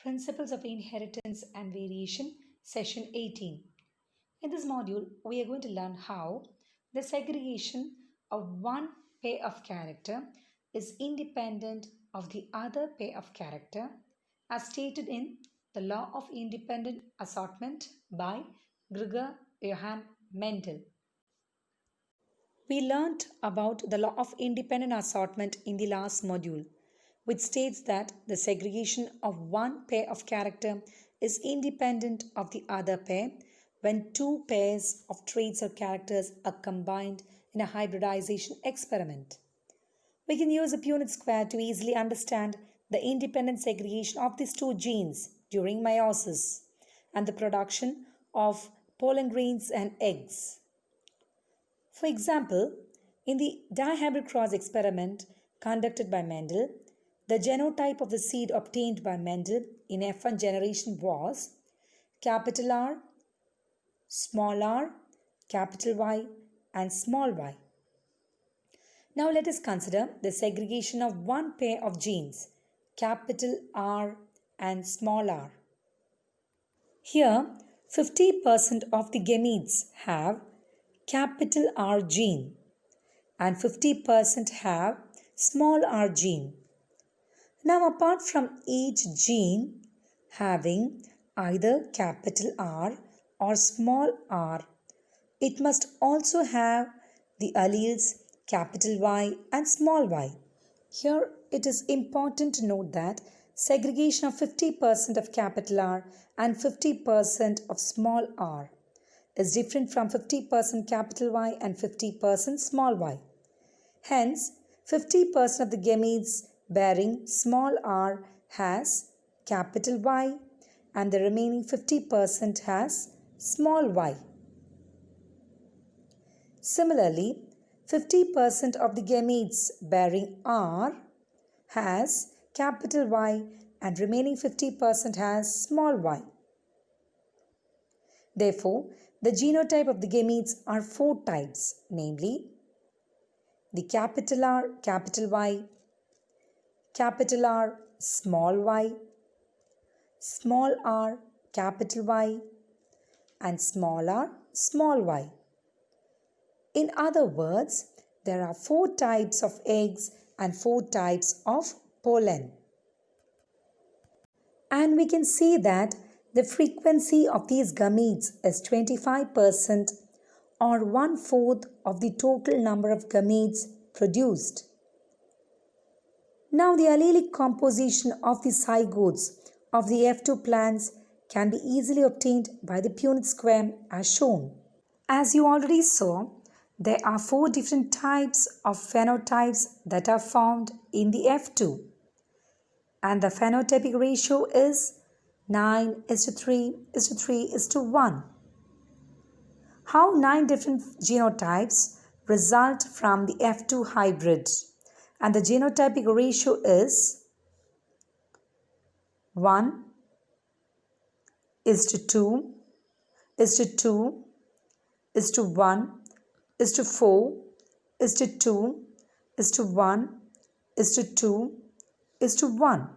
Principles of Inheritance and Variation, Session 18. In this module, we are going to learn how the segregation of one pair of character is independent of the other pair of character as stated in the Law of Independent Assortment by Gregor Johann Mendel. We learnt about the law of independent assortment in the last module, which states that the segregation of one pair of character is independent of the other pair when two pairs of traits or characters are combined in a hybridization experiment. We can use a Punnett square to easily understand the independent segregation of these two genes during meiosis and the production of pollen grains and eggs. For example, in the dihybrid cross experiment conducted by Mendel, the genotype of the seed obtained by Mendel in F1 generation was capital R, small r, capital Y and small y. Now let us consider the segregation of one pair of genes, capital R and small r. Here, 50% of the gametes have capital R gene and 50% have small r gene. Now apart from each gene having either capital R or small r, it must also have the alleles capital Y and small y. Here it is important to note that segregation of 50% of capital R and 50% of small r is different from 50% capital Y and 50% small y. Hence, 50% of the gametes bearing small r has capital Y and the remaining 50% has small y. Similarly, 50% of the gametes bearing R has capital Y and remaining 50% has small y. Therefore, the genotype of the gametes are four types, namely the capital R, capital Y, capital R, small y, small r, capital Y, and small r, small y. In other words, there are four types of eggs and four types of pollen. And we can see that the frequency of these gametes is 25% or 1/4 of the total number of gametes produced. Now the allelic composition of the zygotes of the F2 plants can be easily obtained by the Punnett square as shown. As you already saw, there are four different types of phenotypes that are found in the F2. And the phenotypic ratio is 9:3:3:1. How 9 different genotypes result from the F2 hybrid, and the genotypic ratio is 1:2:1:2:1:2:1:2:1.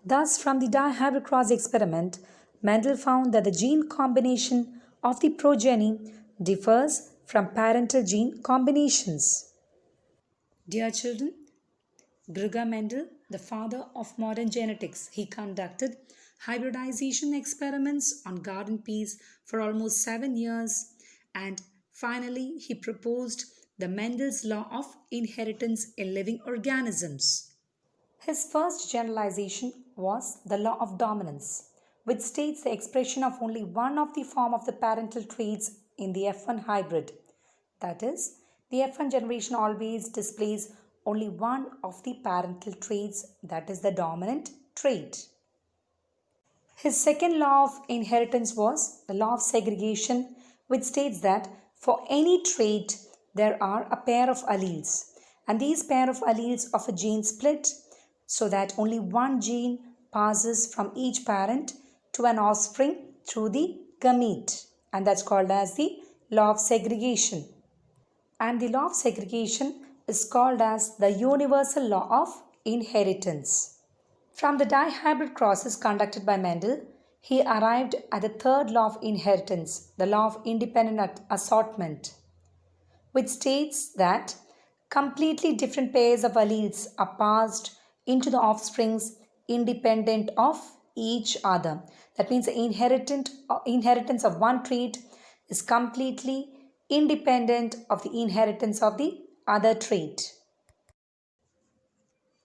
Thus, from the dihybrid cross experiment, Mendel found that the gene combination of the progeny differs from parental gene combinations. Dear children, Gregor Mendel, the father of modern genetics, he conducted hybridization experiments on garden peas for almost 7 years, and finally he proposed the Mendel's law of inheritance in living organisms. His first generalization was the law of dominance, which states the expression of only one of the form of the parental traits in the F1 hybrid. That is, the F1 generation always displays only one of the parental traits, that is the dominant trait. His second law of inheritance was the law of segregation, which states that for any trait there are a pair of alleles, and these pair of alleles of a gene split so that only one gene passes from each parent to an offspring through the gamete, and that's called as the law of segregation. And the law of segregation is called as the universal law of inheritance. From the dihybrid crosses conducted by Mendel, he arrived at the third law of inheritance, the law of independent assortment, which states that completely different pairs of alleles are passed into the offsprings independent of each other. That means the inheritance of one trait is completely independent of the inheritance of the other trait.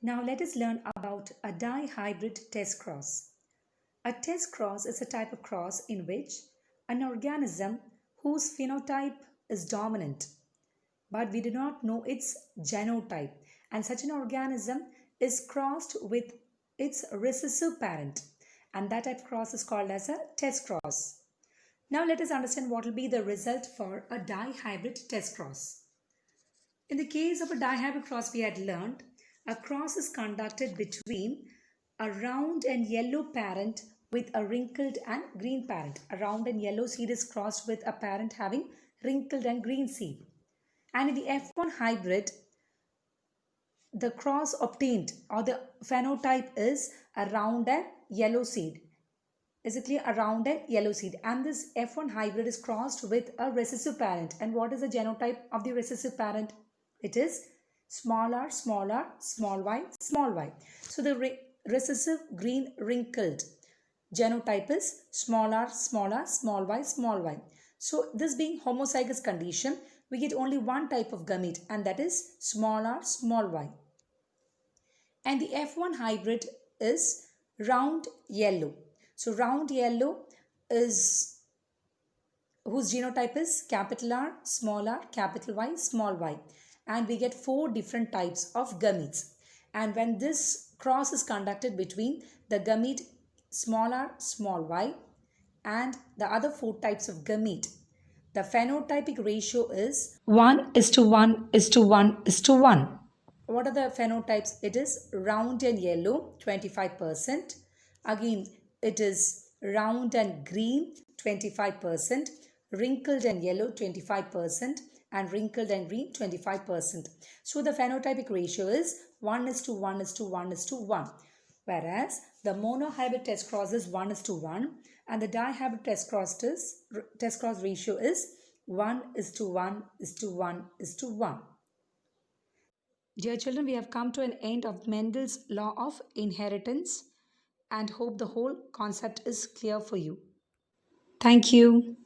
Now let us learn about a dihybrid test cross. A test cross is a type of cross in which an organism whose phenotype is dominant, but we do not know its genotype, and such an organism is crossed with its recessive parent, and that type of cross is called as a test cross. Now let us understand what will be the result for a dihybrid test cross. In the case of a dihybrid cross, we had learned a cross is conducted between a round and yellow parent with a wrinkled and green parent. A round and yellow seed is crossed with a parent having wrinkled and green seed. And in the F1 hybrid, the cross obtained or the phenotype is a round and yellow seed. Is it clear? A round and yellow seed. And this F1 hybrid is crossed with a recessive parent. And what is the genotype of the recessive parent? It is small r, small y, small y. So the recessive green wrinkled genotype is small r, small y, small y. So this being homozygous condition, we get only one type of gamete, and that is small r, small y. And the F1 hybrid is round yellow. So round yellow is whose genotype is capital R, capital Y, small y. And we get 4 different types of gametes. And when this cross is conducted between the gamete small r, small y and the other 4 types of gamete, the phenotypic ratio is 1:1:1:1. What are the phenotypes? It is round and yellow 25%. Again, it is round and green 25%, wrinkled and yellow 25%, and wrinkled and green 25%. So the phenotypic ratio is 1:1:1:1. Whereas the monohybrid test cross is 1:1 and the dihybrid test cross ratio is 1:1:1:1. Dear children, we have come to an end of Mendel's law of inheritance and hope the whole concept is clear for you. Thank you.